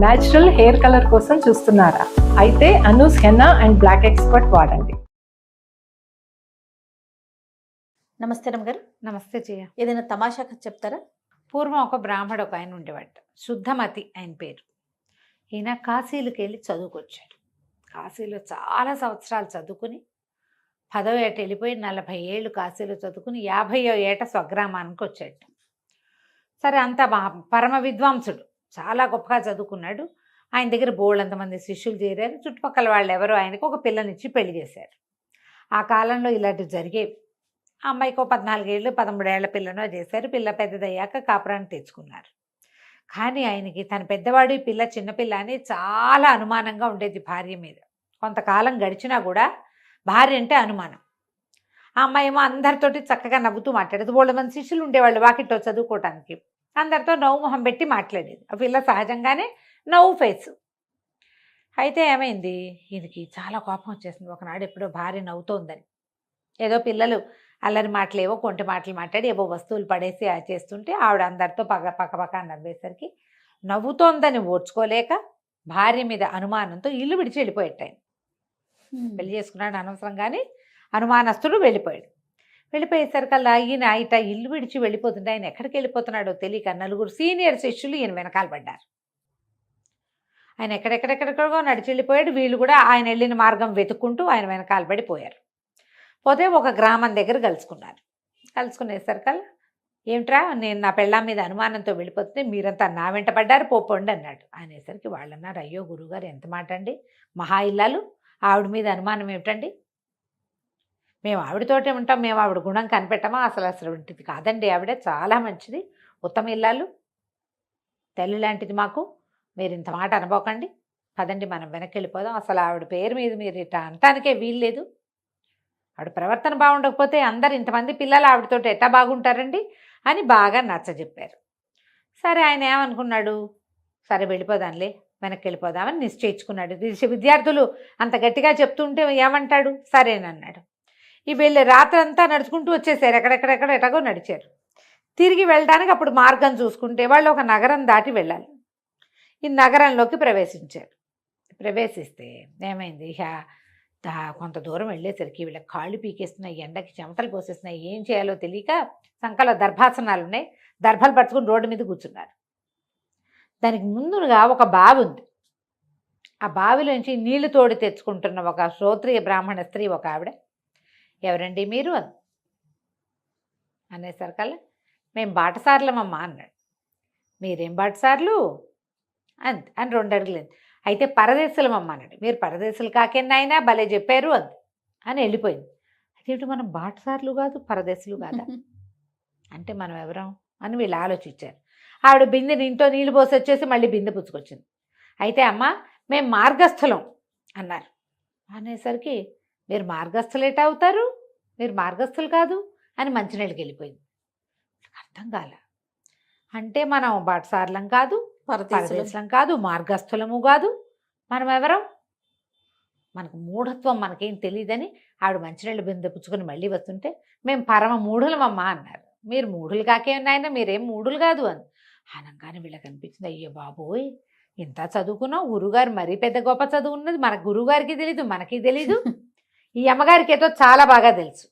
Natural hair colour కోసం చూస్తున్నారా? అయితే Anoos henna and black expert వాడండి. నమస్తే రమ్మగారు. నమస్తే జయ. ఏదైనా తమాషా కథ చెప్తారా? పూర్వం ఒక బ్రాహ్మడు ఒక ఆయన ఉండేవాట, శుద్ధమతి ఆయన పేరు. ఈయన కాశీలకు వెళ్ళి చదువుకొచ్చాడు. కాశీలో చాలా సంవత్సరాలు చదువుకుని 10వ ఏట వెళ్ళిపోయి 40 ఏళ్ళు కాశీలో చదువుకుని 50వ ఏట స్వగ్రామానికి వచ్చాడు. సరే, అంత పరమ విద్వాంసుడు, చాలా గొప్పగా చదువుకున్నాడు. ఆయన దగ్గర బోళ్ళంతమంది శిష్యులు చేరారు. చుట్టుపక్కల వాళ్ళు ఎవరో ఆయనకు ఒక పిల్లనిచ్చి పెళ్లి చేశారు. ఆ కాలంలో ఇలాంటివి జరిగేవి. ఆ అమ్మాయికి 14 ఏళ్ళు 13 ఏళ్ల పిల్లనో చేశారు. పిల్ల పెద్దదయ్యాక కాపురాన్ని తెచ్చుకున్నారు. కానీ ఆయనకి తన పెద్దవాడు, ఈ పిల్ల చిన్నపిల్ల అని చాలా అనుమానంగా ఉండేది భార్య మీద. కొంతకాలం గడిచినా కూడా భార్య అంటే అనుమానం. ఆ అమ్మాయి ఏమో అందరితోటి చక్కగా నవ్వుతూ మాట్లాడేది. వాళ్ళ మంది శిష్యులు ఉండేవాళ్ళు వాకిట్లో చదువుకోవటానికి. అందరితో నవ్వు మొహం పెట్టి మాట్లాడేది. ఆ పిల్ల సహజంగానే నవ్వు ఫేసు. అయితే ఏమైంది, ఈయనకి చాలా కోపం వచ్చేసింది. ఒకనాడు ఎప్పుడో భార్య నవ్వుతోందని, ఏదో పిల్లలు అల్లరి మాటలు, ఏవో కొంటి మాటలు మాట్లాడి ఏవో వస్తువులు పడేసి చేస్తుంటే ఆవిడ అందరితో పక్క నవ్వేసరికి నవ్వుతోందని ఓర్చుకోలేక భార్య మీద అనుమానంతో ఇల్లు విడిచి వెళ్ళిపోయాడు. ఆయన పెళ్లి చేసుకున్నాడు అనవసరంగానే, అనుమానస్తుడు వెళ్ళిపోయాడు. వెళ్ళిపోయేసరికల్లా ఈయన ఇట ఇల్లు విడిచి వెళ్ళిపోతుంటే ఆయన ఎక్కడికి వెళ్ళిపోతున్నాడో తెలియక 4 సీనియర్ శిష్యులు ఈయన వెనకాల పడ్డారు. ఆయన ఎక్కడెక్కడెక్కడికో నడిచి వెళ్ళిపోయాడు. వీళ్ళు కూడా ఆయన వెళ్ళిన మార్గం వెతుక్కుంటూ ఆయన వెనకాల పడిపోయారు. పోతే ఒక గ్రామం దగ్గర కలుసుకున్నారు. కలుసుకునేసరికల్లా, ఏమిట్రా, నేను నా పెళ్ళాం మీద అనుమానంతో వెళ్ళిపోతే మీరంతా నా వెంట పడ్డారు, పోపండి అన్నాడు. అనేసరికి వాళ్ళు అన్నారు, అయ్యో గురువుగారు, ఎంత మాట అండి, మహా ఇల్లాలు, ఆవిడ మీద అనుమానం ఏమిటండి? మేము ఆవిడతోటే ఉంటాం, మేము ఆవిడ గుణం కనిపెట్టమా? అసలు ఇంటిది కాదండి, ఆవిడ చాలా మంచిది, ఉత్తమ ఇల్లాలు, తల్లి లాంటిది మాకు, మీరు ఇంత మాట అనుకోకండి, పదండి మనం వెనక్కి వెళ్ళిపోదాం. అసలు ఆవిడ పేరు మీద మీరు ఇట్లా అనటానికే వీల్లేదు. ఆవిడ ప్రవర్తన బాగుండకపోతే అందరు ఇంతమంది పిల్లలు ఆవిడతోటి ఎట్టా బాగుంటారండి అని బాగా నచ్చజెప్పారు. సరే, ఆయన ఏమనుకున్నాడు, సరే వెళ్ళిపోదాంలే, వెనక్కి వెళ్ళిపోదామని నిశ్చయించుకున్నాడు. విద్యార్థులు అంత గట్టిగా చెప్తుంటే ఏమంటాడు, సరేనన్నాడు. ఈ వెళ్ళి రాత్రంతా నడుచుకుంటూ వచ్చేసారు. ఎటగో నడిచారు. తిరిగి వెళ్ళడానికి అప్పుడు మార్గం చూసుకుంటే వాళ్ళు ఒక నగరం దాటి వెళ్ళాలి. ఈ నగరంలోకి ప్రవేశించారు. ప్రవేశిస్తే ఏమైంది, కొంత దూరం వెళ్ళేసరికి వీళ్ళకి కాళ్ళు పీకేస్తున్నాయి, ఎండకి చెమటలు పోసేస్తున్నాయి, ఏం చేయాలో తెలియక సంకలో దర్భాసనాలు ఉన్నాయి, దర్భలు పట్టుకుని రోడ్డు మీద కూర్చున్నారు. దానికి ముందుగా ఒక బావి ఉంది. ఆ బావిలోంచి నీళ్లు తోడి తెచ్చుకుంటున్న ఒక శ్రోత్రియ బ్రాహ్మణ స్త్రీ ఒక ఆవిడ, ఎవరండి మీరు అనేసరికల్లా, మేము బాటసార్లమమ్మా అన్నాడు. మీరేం బాటసార్లు అని 2 అడుగులేదు. అయితే పరదేశులమమ్మ అన్నాడు. మీరు పరదేశులు కాకెన్నాయినా భలే చెప్పారు అని వెళ్ళిపోయింది. అదేంటి, మనం బాటసార్లు కాదు పరదేశులు కాదా అంటే మనం ఎవరం అని వీళ్ళు ఆలోచించారు. ఆవిడ బిందెని ఇంట్లో నీళ్ళు పోసి వచ్చేసి మళ్ళీ బిందె పుచ్చుకొచ్చింది. అయితే అమ్మ, మేము మార్గస్థులం అన్నారు. అనేసరికి, మీరు మార్గస్థులు ఎటా అవుతారు, మీరు మార్గస్థులు కాదు అని మంచినీళ్ళకి వెళ్ళిపోయింది. అర్థం కాల. అంటే మనం బాటసార్లం కాదు, పరదేశులం కాదు, మార్గస్థులము కాదు, మనం ఎవరం, మనకు మూఢత్వం, మనకేం తెలియదని ఆవిడ మంచినీళ్ళు బిందె పుచ్చుకొని మళ్ళీ వస్తుంటే, మేము పరమ మూఢులమమ్మా అన్నారు. మీరు మూఢులు కాకేనాయనా, మీరేం మూఢులు కాదు అని అనగానే వీళ్ళకి అనిపించింది, అయ్యో బాబోయ్, ఇంత చదువుకున్నాం, గురువుగారు మరీ పెద్ద గొప్ప చదువు ఉన్నది, మన గురువుగారికి తెలీదు, మనకి తెలీదు, ఈ అమ్మగారికి ఏదో చాలా బాగా తెలుసు,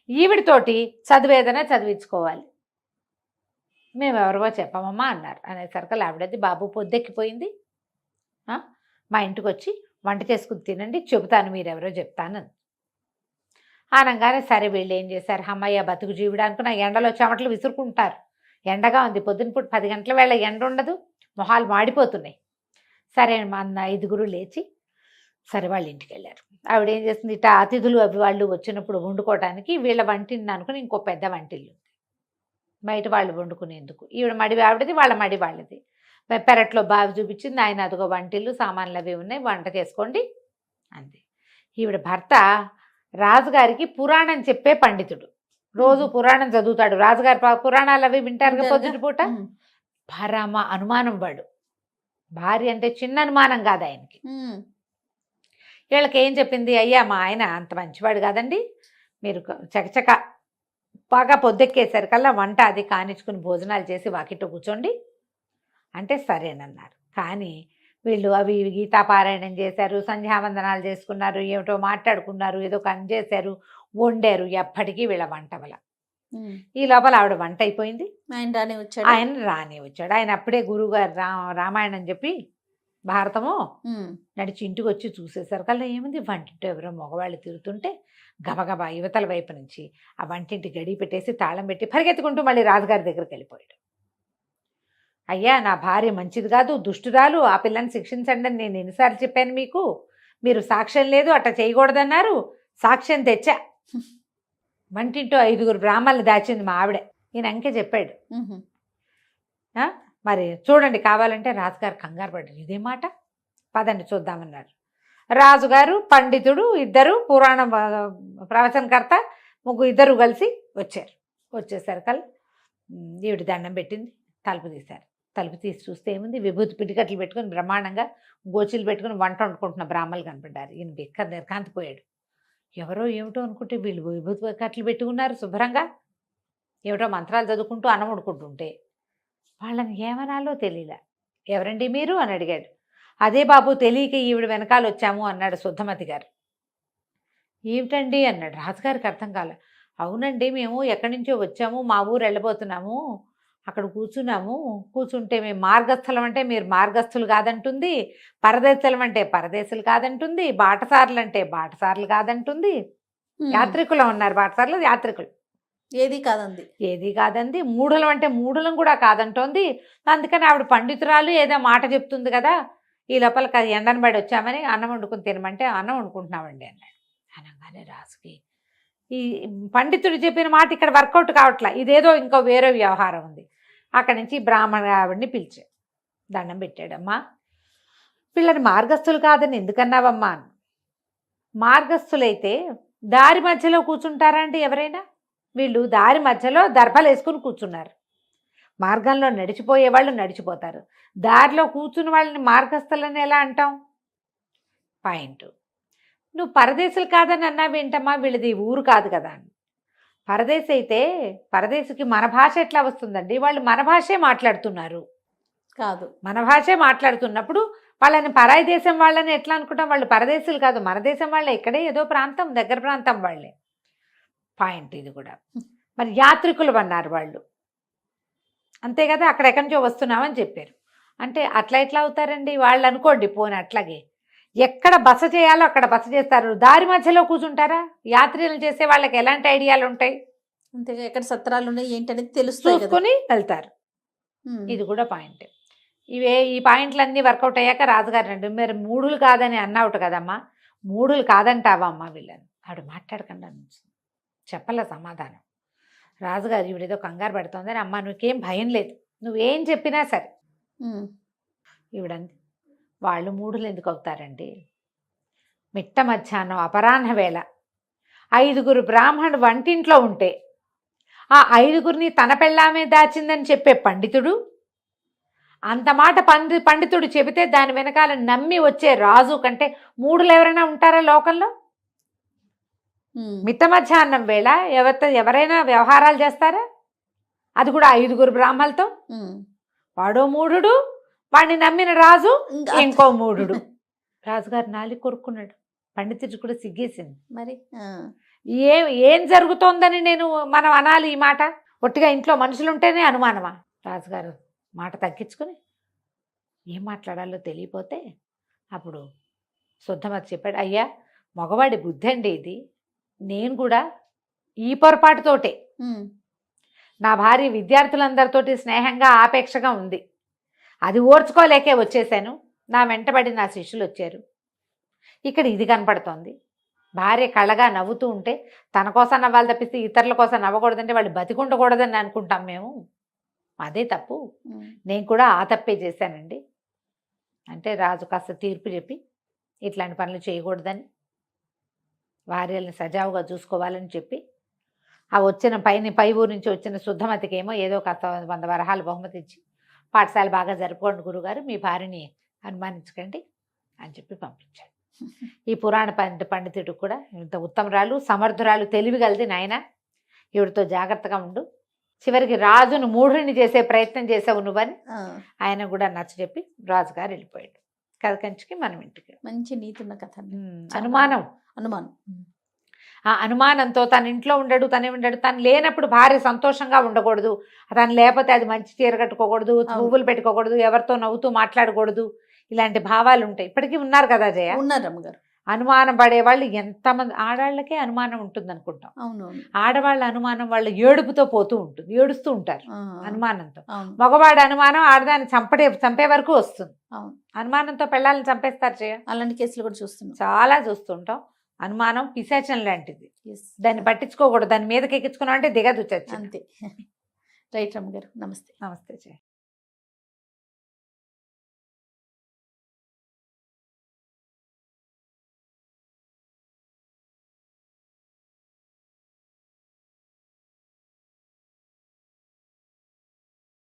ఈవిడితోటి చదివేదనే చదివించుకోవాలి, మేమెవరో చెప్పమమ్మా అన్నారు. అనేసరికి ఆవిడది, బాబు పొద్దెక్కిపోయింది, మా ఇంటికి వచ్చి వంట చేసుకుని తినండి, చెబుతాను, మీరెవరో చెప్తాను అనగానే సరే వీళ్ళు ఏం చేశారు, అమ్మయ్య బతుకు జీవుడు అనుకున్న ఎండలో చెమటలు విసురుకుంటారు. ఎండగా ఉంది, పొద్దున పూట 10 గంటల వేళ ఎండ ఉండదు, మొహాలు మాడిపోతున్నాయి. సరే మా 5 లేచి సరే వాళ్ళ ఇంటికి వెళ్ళారు. ఆవిడ ఏం చేస్తుంది, ఇట్లా అతిథులు అవి వాళ్ళు వచ్చినప్పుడు వండుకోవడానికి వీళ్ళ వంటిని అనుకుని ఇంకో పెద్ద వంటిల్లు ఉంది బయట వాళ్ళు వండుకునేందుకు. ఈవిడ మడి ఆవిడది, వాళ్ళ మడి వాళ్ళది. పెరట్లో బావి చూపించింది. ఆయన అదిగో వంటిల్లు, సామాన్లు అవి ఉన్నాయి, వంట చేసుకోండి అంది. ఈవిడ భర్త రాజుగారికి పురాణం చెప్పే పండితుడు, రోజు పురాణం చదువుతాడు. రాజుగారి పురాణాలు అవి వింటారు పొద్దుటి పూట. పరమ అనుమానం వాడు. భార్య అంటే చిన్న అనుమానం కాదు ఆయనకి. వీళ్ళకి ఏం చెప్పింది, అయ్యా మా ఆయన అంత మంచివాడు కాదండి, మీరు చకచక బాగా పొద్దెక్కేసరికల్లా వంట అది కానిచ్చుకుని భోజనాలు చేసి వాకిట్లో కూర్చోండి అంటే సరేనన్నారు. కానీ వీళ్ళు అవి ఇవి గీతాపారాయణం చేశారు, సంధ్యావందనాలు చేసుకున్నారు, ఏమిటో మాట్లాడుకున్నారు, ఏదో పని చేశారు, వండారు. ఎప్పటికీ వీళ్ళ వంటవల. ఈ లోపల ఆవిడ వంట అయిపోయింది, ఆయన రాని వచ్చాడు. ఆయన రాని వచ్చాడు. ఆయన అప్పుడే గురువుగారు రామాయణం చెప్పి భారతము నడిచి ఇంటికి వచ్చి చూసేసరికి కల్లా ఏముంది, వంటింటి ఎవరో మగవాళ్ళు తిరుగుతుంటే గబగబా యువతల వైపు నుంచి ఆ వంటింటి గడి పెట్టేసి తాళం పెట్టి పరిగెత్తుకుంటూ మళ్ళీ రాజుగారి దగ్గరికి వెళ్ళిపోయాడు. అయ్యా, నా భార్య మంచిది కాదు, దుష్టురాలు, ఆ పిల్లని శిక్షించండి అని నేను ఎన్నిసార్లు చెప్పాను మీకు, మీరు సాక్ష్యం లేదు అట్లా చేయకూడదన్నారు, సాక్ష్యం తెచ్చా. వంటింటో 5 బ్రాహ్మణులు దాచింది మా ఆవిడే, ఈయన అంకే చెప్పాడు. మరి చూడండి, కావాలంటే రాజుగారు కంగారు పడ్డారు. ఇదే మాట, పదండి చూద్దామన్నారు. రాజుగారు, పండితుడు, ఇద్దరు పురాణ ప్రవచనకర్త, ఇద్దరు కలిసి వచ్చారు. వచ్చేసరికల్ ఈవిడ దండం పెట్టింది, తలుపు తీశారు. తలుపు తీసి చూస్తే ఏముంది, విభూతి పిడికట్లు పెట్టుకుని బ్రహ్మాండంగా గోచీలు పెట్టుకుని వంట వండుకుంటున్న బ్రాహ్మణులు కనపడ్డారు. ఈయన బిక్క నిర్కాంతిపోయాడు. ఎవరో ఏమిటో అనుకుంటే వీళ్ళు విభూతి కట్లు పెట్టుకున్నారు శుభ్రంగా, ఏమిటో మంత్రాలు చదువుకుంటూ అన్నం వండుకుంటుంటే వాళ్ళని ఏమనాలో తెలియలే. ఎవరండి మీరు అని అడిగాడు. అదే బాబు, తెలియక ఈవిడ వెనకాల వచ్చాము అన్నాడు శుద్ధమతి గారు. ఏమిటండి అన్నాడు. రాజుగారికి అర్థం కాలే. అవునండి, మేము ఎక్కడి నుంచో వచ్చాము, మా ఊరు వెళ్ళబోతున్నాము, అక్కడ కూర్చుంటే మేము మార్గస్థలం అంటే మీరు మార్గస్థులు కాదంటుంది, పరదేశులం అంటే పరదేశులు కాదంటుంది, బాటసారులు అంటే బాటసారులు కాదంటుంది, యాత్రికులు ఉన్నారు, బాటసారులు యాత్రికులు ఏది కాదంది, మూఢలం అంటే మూఢలం కూడా కాదంటోంది. అందుకని ఆవిడ పండితురాలు ఏదో మాట చెప్తుంది కదా, ఈ లోపల ఎండను పడి వచ్చామని అన్నం వండుకుని తినమంటే అన్నం వండుకుంటున్నామండి అన్నాడు. అనగానే రాజుకి ఈ పండితుడు చెప్పిన మాట ఇక్కడ వర్కౌట్ కావట్లా, ఇదేదో ఇంకో వేరే వ్యవహారం ఉంది. అక్కడి నుంచి బ్రాహ్మణ ఆవిడ్ని పిలిచాడు, దండం పెట్టాడమ్మా, వీళ్ళని మార్గస్థులు కాదని ఎందుకన్నావమ్మా? మార్గస్థులైతే దారి మధ్యలో కూర్చుంటారా అండి ఎవరైనా? వీళ్ళు దారి మధ్యలో దర్భలు వేసుకుని కూర్చున్నారు. మార్గంలో నడిచిపోయే వాళ్ళు నడిచిపోతారు, దారిలో కూర్చున్న వాళ్ళని మార్గస్థులని ఎలా అంటాం? పాయింట్. నువ్వు పరదేశులు కాదని అన్నావేంటమ్మా, వీళ్ళది ఊరు కాదు కదా అని. పరదేశి అయితే పరదేశికి మన భాష ఎట్లా వస్తుందండి? వాళ్ళు మన భాషే మాట్లాడుతున్నారు కాదు, మన భాషే మాట్లాడుతున్నప్పుడు వాళ్ళని పరాయి దేశం వాళ్ళని ఎట్లా అనుకుంటాం? వాళ్ళు పరదేశులు కాదు, మన దేశం వాళ్ళే, ఇక్కడే ఏదో ప్రాంతం, దగ్గర ప్రాంతం వాళ్ళే. పాయింట్ ఇది కూడా. మరి యాత్రికులు అన్నారు వాళ్ళు, అంతే కదా, అక్కడ ఎక్కడి నుంచో వస్తున్నామని చెప్పారు. అంటే అట్లా ఎట్లా అవుతారండి వాళ్ళు? అనుకోండి పోనీ అట్లాగే, ఎక్కడ బస చేయాలో అక్కడ బస చేస్తారు, దారి మధ్యలో కూర్చుంటారా? యాత్రలు చేసే వాళ్ళకి ఎలాంటి ఐడియాలు ఉంటాయి? అంతే, ఎక్కడ సత్రాలు ఉన్నాయి ఏంటనేది తెలుస్తుంది, చూసుకుని వెళ్తారు. ఇది కూడా పాయింట్. ఈ పాయింట్లన్నీ వర్కౌట్ అయ్యాక రాజుగారు రండి, మీరు మూఢులు కాదని అన్నావుట కదమ్మా, మూఢులు కాదంటావా అమ్మా వీళ్ళని? ఆవిడ మాట్లాడకుండా చెప్పలే సమాధానం. రాజుగారు ఈవిడేదో కంగారు పెడుతోందని, అమ్మ నువ్వేం భయం లేదు, నువ్వేం చెప్పినా సరే. ఈవిడంది, వాళ్ళు మూఢులు ఎందుకు అవుతారండి? మిట్ట మధ్యాహ్నం అపరాహ్న వేళ 5 బ్రాహ్మణుడు వంటింట్లో ఉంటే ఆ 5 తన పెళ్ళామే దాచిందని చెప్పే పండితుడు, అంత మాట పండితుడు చెబితే దాని వెనకాల నమ్మి వచ్చే రాజు కంటే మూఢులు ఎవరైనా ఉంటారా లోకంలో? మిట్ట మధ్యాహ్నం వేళ ఎవరైనా వ్యవహారాలు చేస్తారా? అది కూడా 5 బ్రాహ్మణులతో. వాడో మూఢుడు, వాడిని నమ్మిన రాజు ఇంకో మూఢుడు. రాజుగారు నాలి కొరుక్కున్నాడు, పండితుడు కూడా సిగ్గేసింది. మరి ఏం జరుగుతోందని మనం అనాలి ఈ మాట? ఒట్టిగా ఇంట్లో మనుషులు ఉంటేనే అనుమానమా? రాజుగారు మాట తగ్గించుకుని ఏం మాట్లాడాలో తెలియపోతే అప్పుడు శుద్ధమతి చెప్పాడు, అయ్యా మగవాడి బుద్ధి అండి ఇది, నేను కూడా ఈ పొరపాటుతోటే, నా భార్య విద్యార్థులందరితోటి స్నేహంగా ఆపేక్షగా ఉంది, అది ఓర్చుకోలేకే వచ్చేసాను, నా వెంటబడి నా శిష్యులు వచ్చారు, ఇక్కడ ఇది కనపడుతోంది, భార్య కళ్ళగా నవ్వుతూ ఉంటే తన కోసం నవ్వాలి తప్పిస్తే ఇతరుల కోసం నవ్వకూడదంటే వాళ్ళు బతికుండకూడదని అనుకుంటాం మేము, అదే తప్పు, నేను కూడా ఆ తప్పే చేశానండి అంటే రాజు కాస్త తీర్పు చెప్పి ఇట్లాంటి పనులు చేయకూడదని, భార్యల్ని సజావుగా చూసుకోవాలని చెప్పి ఆ వచ్చిన పై ఊరు నుంచి వచ్చిన శుద్ధమతికి ఏమో ఏదో కాస్త 100 వరహాలు బహుమతి ఇచ్చి, పాఠశాల బాగా జరుపుకోండి గురుగారు, మీ భార్యని అనుమానించకండి అని చెప్పి పంపించాడు. ఈ పురాణ పండితుడు కూడా ఇంత ఉత్తమరాలు, సమర్థురాలు, తెలివిగలది నాయన, ఈవిడతో జాగ్రత్తగా ఉండు, చివరికి రాజును మూఢుని చేసే ప్రయత్నం చేసావు నువ్వని ఆ, ఆయన కూడా నచ్చజెప్పి రాజుగారు వెళ్ళిపోయాడు. కథ కంచికి మనం ఇంటికి. మంచి నీతున్న కథ అండి. అనుమానం, అనుమానం. ఆ అనుమానంతో తన ఇంట్లో ఉండడు, తను లేనప్పుడు భార్య సంతోషంగా ఉండకూడదు, తను లేకపోతే అది మంచి చీర కట్టుకోకూడదు, పువ్వులు పెట్టుకోకూడదు, ఎవరితో నవ్వుతూ మాట్లాడకూడదు, ఇలాంటి భావాలు ఉంటాయి. ఇప్పటికీ ఉన్నారు కదా జయ. ఉన్నారు రమ్మగారు. అనుమానం పడేవాళ్ళు ఎంతమంది, ఆడవాళ్ళకే అనుమానం ఉంటుంది అనుకుంటాం. అవును. ఆడవాళ్ళ అనుమానం వాళ్ళ ఏడుపుతో పోతూ ఉంటుంది, ఏడుస్తూ ఉంటారు ఆ, అనుమానంతో. అవును. మగవాడి అనుమానం ఆడదాన్ని చంపే వరకు వస్తుంది. అవును. అనుమానంతో పెళ్ళాలని చంపేస్తారు జయ. అలాంటి కేసులు కూడా చూస్తున్నాం. చాలా చూస్తుంటాం. అనుమానం పిశాచం లాంటిది, Yes. దాన్ని పట్టించుకోకూడదు. దాని మీదకి ఎక్కించుకున్నాం అంటే దిగదు చచ్చి. అంతే. రైట్ రమ్మగారు. నమస్తే. నమస్తే జయ.